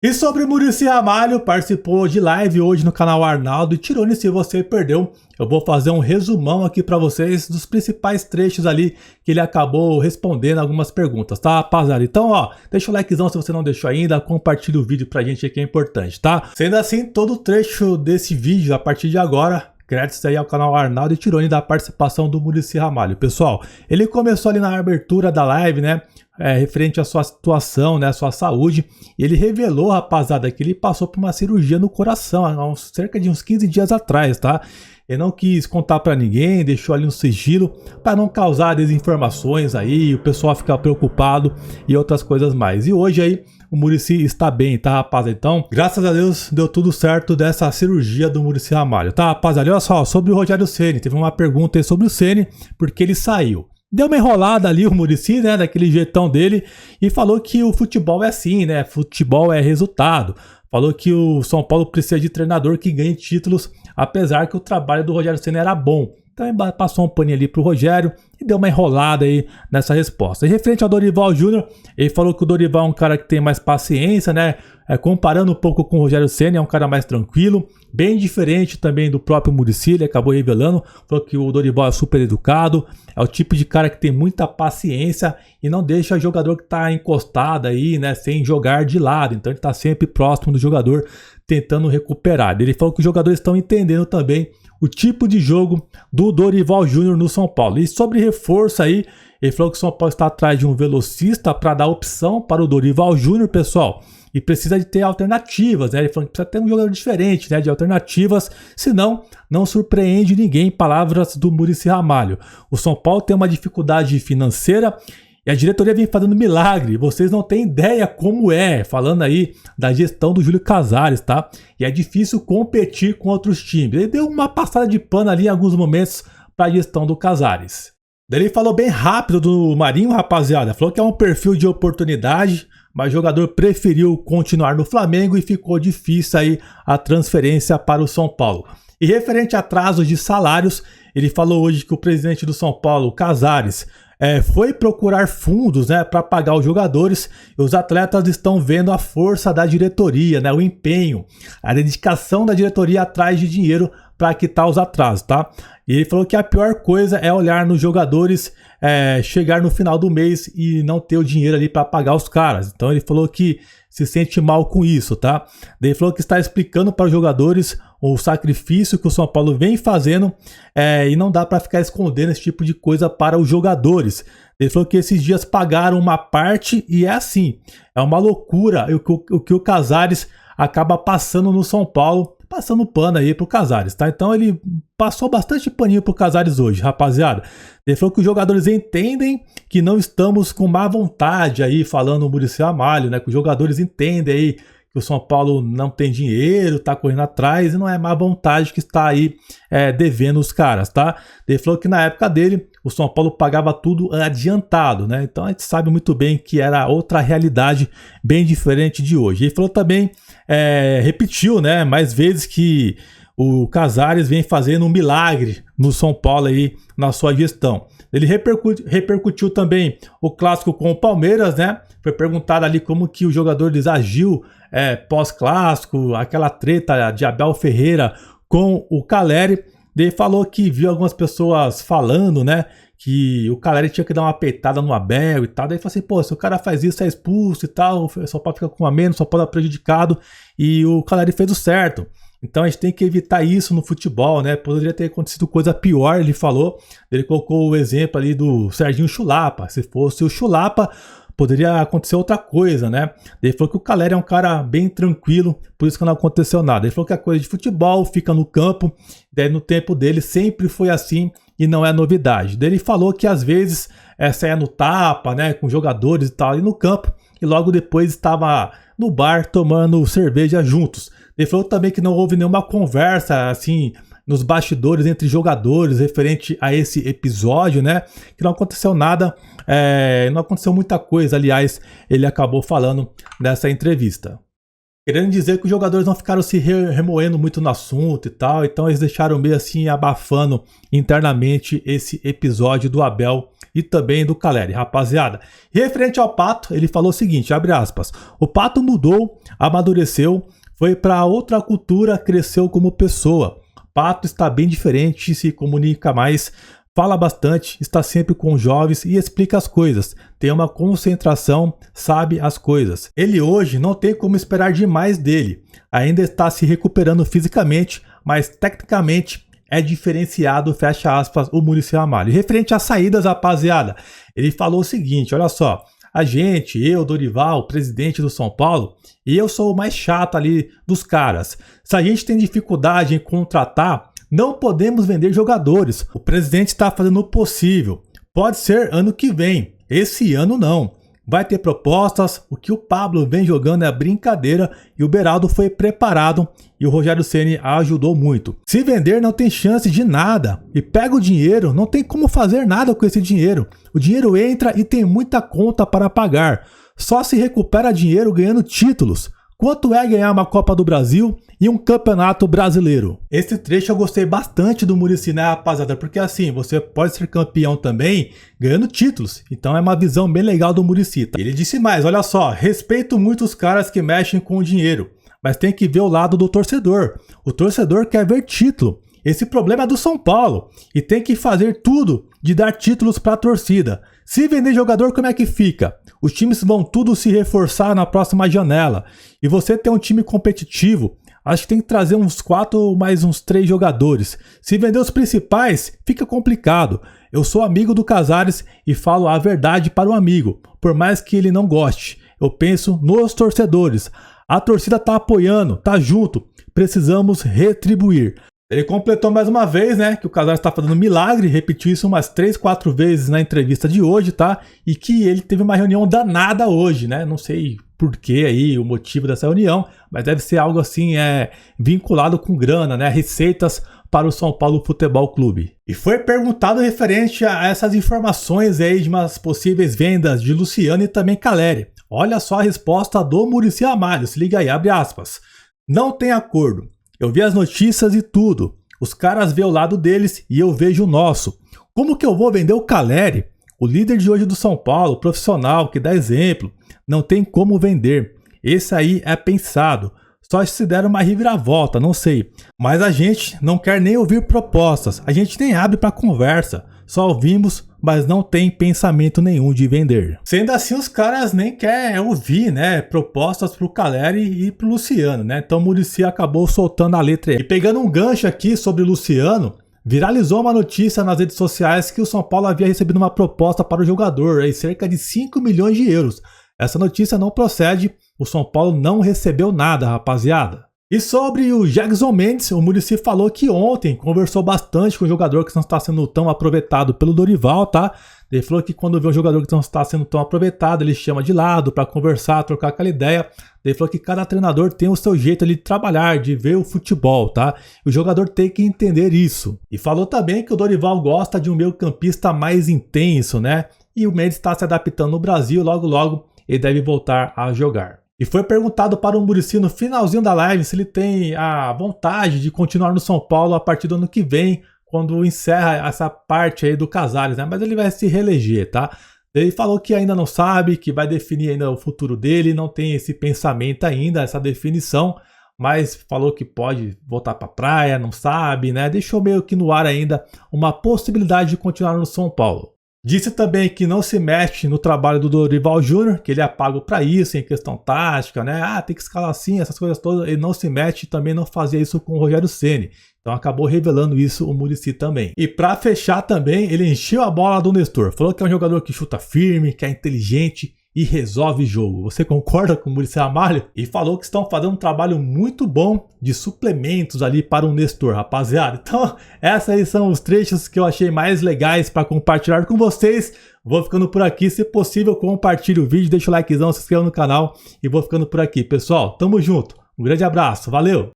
E sobre Muricy Ramalho, participou de live hoje no canal Arnaldo e Tironi. Se você perdeu, eu vou fazer um resumão aqui para vocês dos principais trechos ali que ele acabou respondendo algumas perguntas, tá, rapaziada? Então, ó, deixa o likezão se você não deixou ainda, compartilha o vídeo pra gente que é importante, tá? Sendo assim, todo o trecho desse vídeo, a partir de agora, créditos aí ao canal Arnaldo e Tironi da participação do Muricy Ramalho. Pessoal, ele começou ali na abertura da live, né? Referente à sua situação, né, à sua saúde, e ele revelou, rapaziada, que ele passou por uma cirurgia no coração há cerca de uns 15 dias atrás, tá? Ele não quis contar pra ninguém, deixou ali um sigilo para não causar desinformações aí, o pessoal ficar preocupado e outras coisas mais. E hoje aí o Muricy está bem, tá, rapaziada? Então, graças a Deus deu tudo certo dessa cirurgia do Muricy Ramalho, tá, rapaziada? Olha só, sobre o Rogério Ceni, teve uma pergunta aí sobre o Ceni, porque ele saiu. Deu uma enrolada ali o Muricy, né, daquele jeitão dele, e falou que o futebol é assim, né, futebol é resultado. Falou que o São Paulo precisa de treinador que ganhe títulos, apesar que o trabalho do Rogério Ceni era bom. Então ele passou um paninho ali pro Rogério e deu uma enrolada aí nessa resposta. E referente ao Dorival Júnior, ele falou que o Dorival é um cara que tem mais paciência, né? Comparando um pouco com o Rogério Ceni, é um cara mais tranquilo, bem diferente também do próprio Muricy. Ele acabou revelando, falou que o Dorival é super educado, é o tipo de cara que tem muita paciência e não deixa o jogador que tá encostado aí, né, sem jogar de lado. Então ele tá sempre próximo do jogador, tentando recuperar. Ele falou que os jogadores estão entendendo também o tipo de jogo do Dorival Júnior no São Paulo. E sobre reforço aí, ele falou que o São Paulo está atrás de um velocista para dar opção para o Dorival Júnior, pessoal. E precisa de ter alternativas, né? Ele falou que precisa ter um jogador diferente, né? De alternativas, senão não surpreende ninguém. Palavras do Muricy Ramalho. O São Paulo tem uma dificuldade financeira e a diretoria vem fazendo milagre, vocês não têm ideia como é, falando aí da gestão do Júlio Casares, tá? E é difícil competir com outros times. Ele deu uma passada de pano ali em alguns momentos para a gestão do Casares. Daí ele falou bem rápido do Marinho, rapaziada, falou que é um perfil de oportunidade, mas o jogador preferiu continuar no Flamengo e ficou difícil aí a transferência para o São Paulo. E referente a atrasos de salários, ele falou hoje que o presidente do São Paulo, Casares, foi procurar fundos, né, para pagar os jogadores, e os atletas estão vendo a força da diretoria, né, o empenho, a dedicação da diretoria atrás de dinheiro para quitar os atrasos, tá? E ele falou que a pior coisa é olhar nos jogadores, chegar no final do mês e não ter o dinheiro ali para pagar os caras. Então ele falou que se sente mal com isso, tá? Ele falou que está explicando para os jogadores o sacrifício que o São Paulo vem fazendo, e não dá para ficar escondendo esse tipo de coisa para os jogadores. Ele falou que esses dias pagaram uma parte e é assim, é uma loucura o que o Casares acaba passando no São Paulo, passando pano aí pro Casares, tá? Então ele passou bastante paninho pro Casares hoje, rapaziada. Ele falou que os jogadores entendem que não estamos com má vontade aí, falando o Muricy Ramalho, né? Que os jogadores entendem aí que o São Paulo não tem dinheiro, tá correndo atrás e não é má vontade que está aí devendo os caras, tá? Ele falou que na época dele o São Paulo pagava tudo adiantado, né? Então a gente sabe muito bem que era outra realidade bem diferente de hoje. Ele falou também, repetiu, né, mais vezes que o Casares vem fazendo um milagre no São Paulo aí na sua gestão. Ele repercutiu também o clássico com o Palmeiras, né? Foi perguntado ali como que o jogador agiu pós-clássico, aquela treta de Abel Ferreira com o Caleri. Ele falou que viu algumas pessoas falando, né, que o Caleri tinha que dar uma peitada no Abel e tal. Daí ele falou assim, pô, se o cara faz isso é expulso e tal, só pode ficar com a menos, só pode dar prejudicado. E o Caleri fez o certo. Então a gente tem que evitar isso no futebol, né? Poderia ter acontecido coisa pior, ele falou. Ele colocou o exemplo ali do Serginho Chulapa. Se fosse o Chulapa, poderia acontecer outra coisa, né? Ele falou que o Caleri é um cara bem tranquilo, por isso que não aconteceu nada. Ele falou que a coisa de futebol fica no campo, daí no tempo dele sempre foi assim e não é novidade. Daí ele falou que às vezes saia no tapa, né, com jogadores e tal ali no campo, e logo depois estava no bar tomando cerveja juntos. Ele falou também que não houve nenhuma conversa assim nos bastidores entre jogadores referente a esse episódio, né? Que não aconteceu nada, não aconteceu muita coisa, aliás, ele acabou falando nessa entrevista. querendo dizer que os jogadores não ficaram se remoendo muito no assunto e tal, então eles deixaram meio assim abafando internamente esse episódio do Abel e também do Caleri. Rapaziada, referente ao Pato, ele falou o seguinte, abre aspas, o Pato mudou, amadureceu, foi para outra cultura, cresceu como pessoa. Pato está bem diferente, se comunica mais, fala bastante, está sempre com os jovens e explica as coisas. Tem uma concentração, sabe as coisas. Ele hoje não tem como esperar demais dele. Ainda está se recuperando fisicamente, mas tecnicamente é diferenciado, fecha aspas, o Muricy Ramalho. E referente às saídas, rapaziada, ele falou o seguinte, olha só. A gente, eu, Dorival, presidente do São Paulo, e eu sou o mais chato ali dos caras. Se a gente tem dificuldade em contratar, não podemos vender jogadores. O presidente está fazendo o possível. Pode ser ano que vem. Esse ano não. Vai ter propostas, o que o Pablo vem jogando é brincadeira e o Beraldo foi preparado e o Rogério Ceni ajudou muito. Se vender não tem chance de nada e pega o dinheiro, não tem como fazer nada com esse dinheiro. O dinheiro entra e tem muita conta para pagar. Só se recupera dinheiro ganhando títulos. Quanto é ganhar uma Copa do Brasil e um Campeonato Brasileiro? Esse trecho eu gostei bastante do Muricy, né, rapaziada? Porque assim, você pode ser campeão também ganhando títulos. Então é uma visão bem legal do Muricy. Tá? Ele disse mais, olha só, respeito muito os caras que mexem com o dinheiro, mas tem que ver o lado do torcedor. O torcedor quer ver título. Esse problema é do São Paulo e tem que fazer tudo de dar títulos para a torcida. Se vender jogador, como é que fica? Os times vão tudo se reforçar na próxima janela. E você tem um time competitivo, acho que tem que trazer uns 4 mais uns 3 jogadores. Se vender os principais, fica complicado. Eu sou amigo do Casares e falo a verdade para o amigo, por mais que ele não goste. Eu penso nos torcedores. A torcida tá apoiando, tá junto. Precisamos retribuir. Ele completou mais uma vez, né, que o Casares está fazendo milagre, repetiu isso umas 3, 4 vezes na entrevista de hoje, tá? E que ele teve uma reunião danada hoje, né? Não sei por que aí, o motivo dessa reunião, mas deve ser algo assim, vinculado com grana, né? Receitas para o São Paulo Futebol Clube. E foi perguntado referente a essas informações aí de umas possíveis vendas de Luciano e também Caleri. Olha só a resposta do Muricy Ramalho, se liga aí, abre aspas. Não tem acordo. Eu vi as notícias e tudo. Os caras vê o lado deles e eu vejo o nosso. Como que eu vou vender o Caleri? O líder de hoje do São Paulo, profissional, que dá exemplo. Não tem como vender. Esse aí é pensado. Só se der uma reviravolta, não sei. Mas a gente não quer nem ouvir propostas. A gente nem abre para conversa. Só ouvimos, mas não tem pensamento nenhum de vender. Sendo assim, os caras nem querem ouvir, né, propostas pro Caleri e pro Luciano, né? Então o Muricy acabou soltando a letra aí. E pegando um gancho aqui sobre o Luciano, viralizou uma notícia nas redes sociais que o São Paulo havia recebido uma proposta para o jogador, aí, cerca de 5 milhões de euros. Essa notícia não procede, o São Paulo não recebeu nada, rapaziada. E sobre o Jackson Mendes, o Muricy falou que ontem conversou bastante com o jogador que não está sendo tão aproveitado pelo Dorival, tá? Ele falou que quando vê um jogador que não está sendo tão aproveitado, ele chama de lado para conversar, trocar aquela ideia. Ele falou que cada treinador tem o seu jeito ali de trabalhar, de ver o futebol, tá? E o jogador tem que entender isso. E falou também que o Dorival gosta de um meio-campista mais intenso, né? E o Mendes está se adaptando no Brasil, logo ele deve voltar a jogar. E foi perguntado para o Muricy no finalzinho da live se ele tem a vontade de continuar no São Paulo a partir do ano que vem, quando encerra essa parte aí do Casares, né? Mas ele vai se reeleger, tá? Ele falou que ainda não sabe, que vai definir ainda o futuro dele, não tem esse pensamento ainda, essa definição, mas falou que pode voltar para a praia, não sabe, né? Deixou meio que no ar ainda uma possibilidade de continuar no São Paulo. Disse também que não se mexe no trabalho do Dorival Júnior, que ele é pago para isso, em questão tática, né? Ah, tem que escalar assim, essas coisas todas. Ele não se mete e também não fazia isso com o Rogério Ceni. Então acabou revelando isso o Muricy também. E para fechar também, ele encheu a bola do Nestor. Falou que é um jogador que chuta firme, que é inteligente e resolve jogo. Você concorda com o Muricy Ramalho? E falou que estão fazendo um trabalho muito bom de suplementos ali para o Nestor, rapaziada. Então, esses aí são os trechos que eu achei mais legais para compartilhar com vocês. Vou ficando por aqui. Se possível, compartilhe o vídeo, deixa o likezão, se inscreva no canal e vou ficando por aqui. Pessoal, tamo junto. Um grande abraço, valeu!